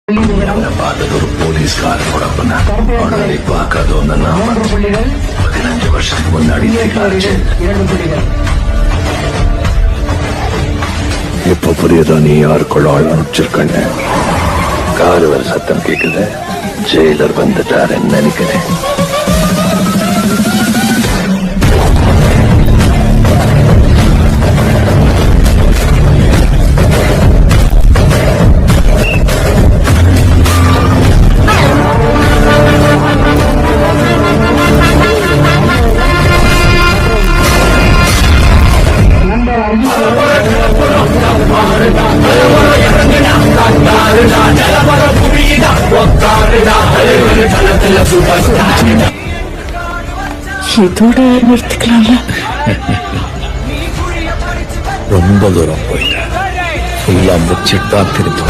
എന്നെ பார்த்தது ഒരു പോലീസുകാരനോടൊപ്പം അവളെ பார்க்காதோன்னு நான் 15 வருஷத்துக்கு முன்னாடி இப்ப புரியுதோ நீ யாருக்குள்ள ஆள் அனுப்பிச்சிருக்கன்னு. காரு வர சத்தம் கேக்குது. ஜெயிலர் வந்துட்டாருன்னு நினைக்கிறேன். இதோட நிறுத்திக்கலாம்ல. ரொம்ப தூரம் போயிட்டேன். ஃபுல்லா முடிச்சுட்டு தான் திரும்பி